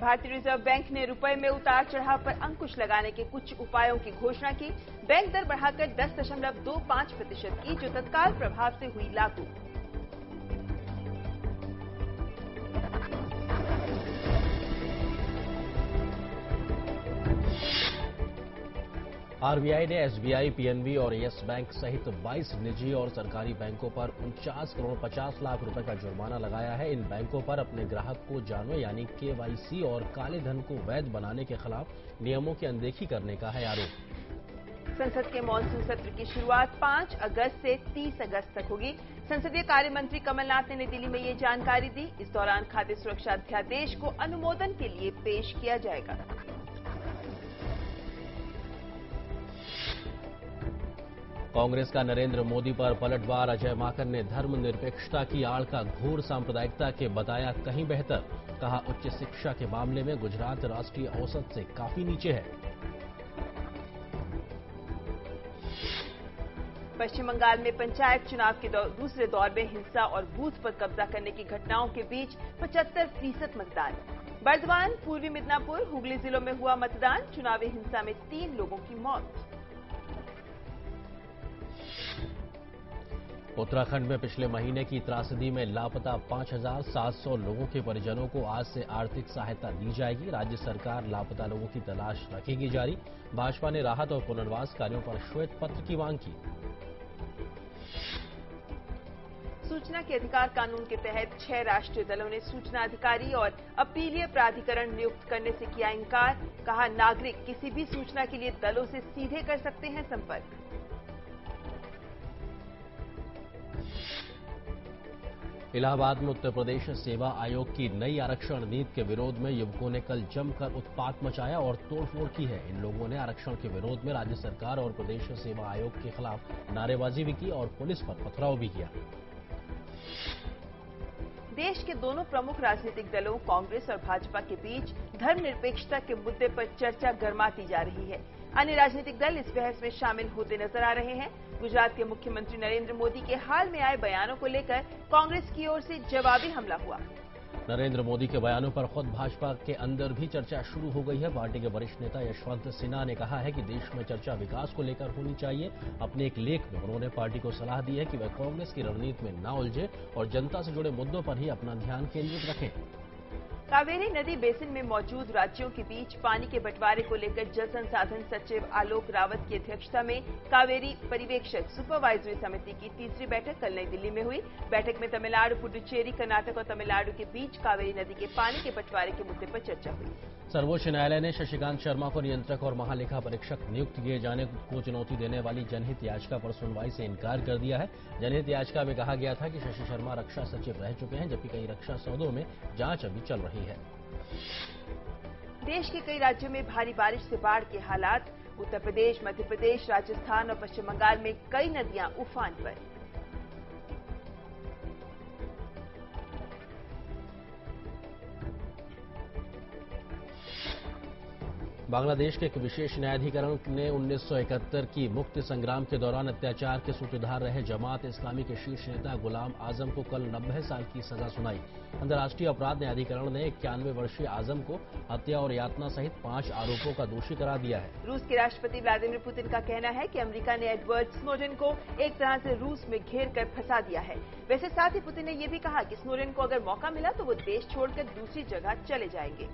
भारतीय reserve bank ने रुपए में उतार चढ़ाव पर अंकुश लगाने के कुछ उपायों की घोषणा की। बैंक दर बढ़ाकर 10.25% की, जो तत्काल प्रभाव से हुई लागू। आरबीआई ने एसबीआई, पीएनबी और येस बैंक सहित 22 निजी और सरकारी बैंकों पर 49 करोड़ 50 लाख रुपए का जुर्माना लगाया है। इन बैंकों पर अपने ग्राहक को जानवर यानी केवाईसी और काले धन को वैध बनाने के खिलाफ नियमों की अनदेखी करने का है आरोप। संसद के मानसून सत्र की शुरुआत 5 अगस्त से 30 अगस्त तक होगी। संसदीय कार्य मंत्री कमलनाथ ने नई दिल्ली में ये जानकारी दी। इस दौरान खाद्य सुरक्षा अध्यादेश को अनुमोदन के लिए पेश किया जाएगा। कांग्रेस का नरेंद्र मोदी पर पलटवार। अजय माकन ने धर्मनिरपेक्षता की आड़ का घोर सांप्रदायिकता के बताया कहीं बेहतर। कहा, उच्च शिक्षा के मामले में गुजरात राष्ट्रीय औसत से काफी नीचे है। पश्चिम बंगाल में पंचायत चुनाव के दूसरे दौर में हिंसा और बूथ पर कब्जा करने की घटनाओं के बीच 75% मतदान। बर्दवान, पूर्वी मिदनापुर, हुगली जिलों में हुआ मतदान। चुनावी हिंसा में 3 लोगों की मौत। उत्तराखंड में पिछले महीने की त्रासदी में लापता 5,700 लोगों के परिजनों को आज से आर्थिक सहायता दी जाएगी। राज्य सरकार लापता लोगों की तलाश रखेगी जारी। भाजपा ने राहत और पुनर्वास कार्यों पर श्वेत पत्र की मांग की। सूचना के अधिकार कानून के तहत 6 राष्ट्रीय दलों ने सूचना अधिकारी और अपीलीय प्राधिकरण नियुक्त करने से किया इंकार। कहा, नागरिक किसी भी सूचना के लिए दलों से सीधे कर सकते हैं संपर्क। इलाहाबाद में उत्तर प्रदेश सेवा आयोग की नई आरक्षण नीति के विरोध में युवकों ने कल जमकर उत्पात मचाया और तोड़फोड़ की है। इन लोगों ने आरक्षण के विरोध में राज्य सरकार और प्रदेश सेवा आयोग के खिलाफ नारेबाजी भी की और पुलिस पर पथराव भी किया। देश के दोनों प्रमुख राजनीतिक दलों कांग्रेस और भाजपा के बीच धर्मनिरपेक्षता के मुद्दे पर चर्चा गर्माती जा रही है। अन्य राजनीतिक दल इस बहस में शामिल होते नजर आ रहे हैं। गुजरात के मुख्यमंत्री नरेंद्र मोदी के हाल में आए बयानों को लेकर कांग्रेस की ओर से जवाबी हमला हुआ। नरेंद्र मोदी के बयानों पर खुद भाजपा के अंदर भी चर्चा शुरू हो गई है। पार्टी के वरिष्ठ नेता यशवंत सिन्हा ने कहा है कि देश में चर्चा विकास को लेकर होनी चाहिए। अपने एक लेख में उन्होंने पार्टी को सलाह दी है कि वह कांग्रेस की रणनीति में न उलझे और जनता से जुड़े मुद्दों पर ही अपना ध्यान केंद्रित रखें। कावेरी नदी बेसिन में मौजूद राज्यों के बीच पानी के बंटवारे को लेकर जल संसाधन सचिव आलोक रावत की अध्यक्षता में कावेरी पर्यवेक्षक सुपरवाइजरी समिति की तीसरी बैठक कल नई दिल्ली में हुई। बैठक में तमिलनाडु, पुडुचेरी, कर्नाटक और तमिलनाडु के बीच कावेरी नदी के पानी के बंटवारे के मुद्दे पर चर्चा हुई। सर्वोच्च न्यायालय ने शशिकांत शर्मा को नियंत्रक और महालेखा परीक्षक नियुक्त किए जाने को चुनौती देने वाली जनहित याचिका पर सुनवाई से इनकार कर दिया है। जनहित याचिका में कहा गया था कि शशि शर्मा रक्षा सचिव रह चुके हैं, जबकि कई रक्षा सौदों में जांच अभी चल रही है। देश के कई राज्यों में भारी बारिश से बाढ़ के हालात। उत्तर प्रदेश, मध्य प्रदेश, राजस्थान और पश्चिम बंगाल में कई नदियां उफान पर। बांग्लादेश के एक विशेष न्यायाधिकरण ने 1971 की मुक्ति संग्राम के दौरान अत्याचार के सूत्रधार रहे जमात इस्लामी के शीर्ष नेता गुलाम आजम को कल 90 साल की सजा सुनाई। अंतर्राष्ट्रीय अपराध न्यायाधिकरण ने 91 वर्षीय आजम को हत्या और यातना सहित 5 आरोपों का दोषी करार दिया है। रूस के राष्ट्रपति व्लादिमीर पुतिन का कहना है कि अमेरिका ने एडवर्ड स्नोडेन को एक तरह से रूस में घेर कर फंसा दिया है। वैसे साथ ही पुतिन ने यह भी कहा कि स्नोडेन को अगर मौका मिला तो वो देश छोड़कर दूसरी जगह चले जाएंगे।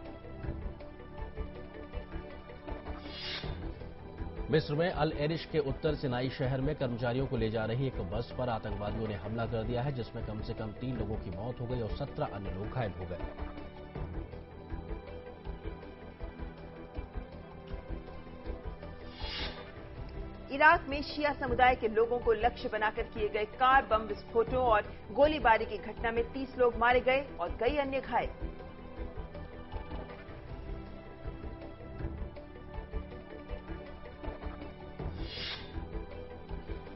मिस्र में अल एरिश के उत्तर सिनाई शहर में कर्मचारियों को ले जा रही एक बस पर आतंकवादियों ने हमला कर दिया है, जिसमें कम से कम 3 लोगों की मौत हो गई और 17 अन्य लोग घायल हो गए। इराक में शिया समुदाय के लोगों को लक्ष्य बनाकर किए गए कार बम विस्फोटों और गोलीबारी की घटना में 30 लोग मारे गए और कई अन्य घायल।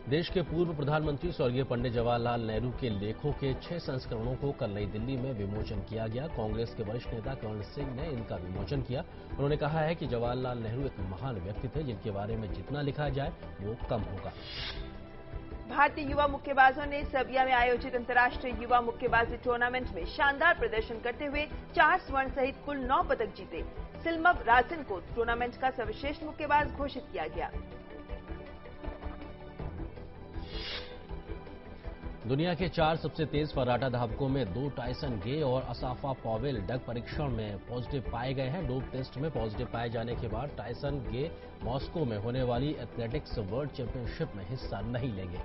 देश के पूर्व प्रधानमंत्री स्वर्गीय पंडित जवाहरलाल नेहरू के लेखों के 6 संस्करणों को कल नई दिल्ली में विमोचन किया गया। कांग्रेस के वरिष्ठ नेता कर्ण सिंह ने इनका विमोचन किया। उन्होंने कहा है कि जवाहरलाल नेहरू एक महान व्यक्ति थे, जिनके बारे में जितना लिखा जाए वो कम होगा। भारतीय युवा मुक्केबाजों ने सर्बिया में आयोजित अंतर्राष्ट्रीय युवा मुक्केबाजी टूर्नामेंट में शानदार प्रदर्शन करते हुए 4 स्वर्ण सहित कुल 9 पदक जीते। सिलमब रासिन को टूर्नामेंट का सर्वश्रेष्ठ मुक्केबाज घोषित किया गया। दुनिया के 4 सबसे तेज फर्राटा धावकों में 2 टाइसन गे और असाफा पॉवेल ड्रग परीक्षण में पॉजिटिव पाए गए हैं। डोप टेस्ट में पॉजिटिव पाए जाने के बाद टाइसन गे मॉस्को में होने वाली एथलेटिक्स वर्ल्ड चैंपियनशिप में हिस्सा नहीं लेंगे।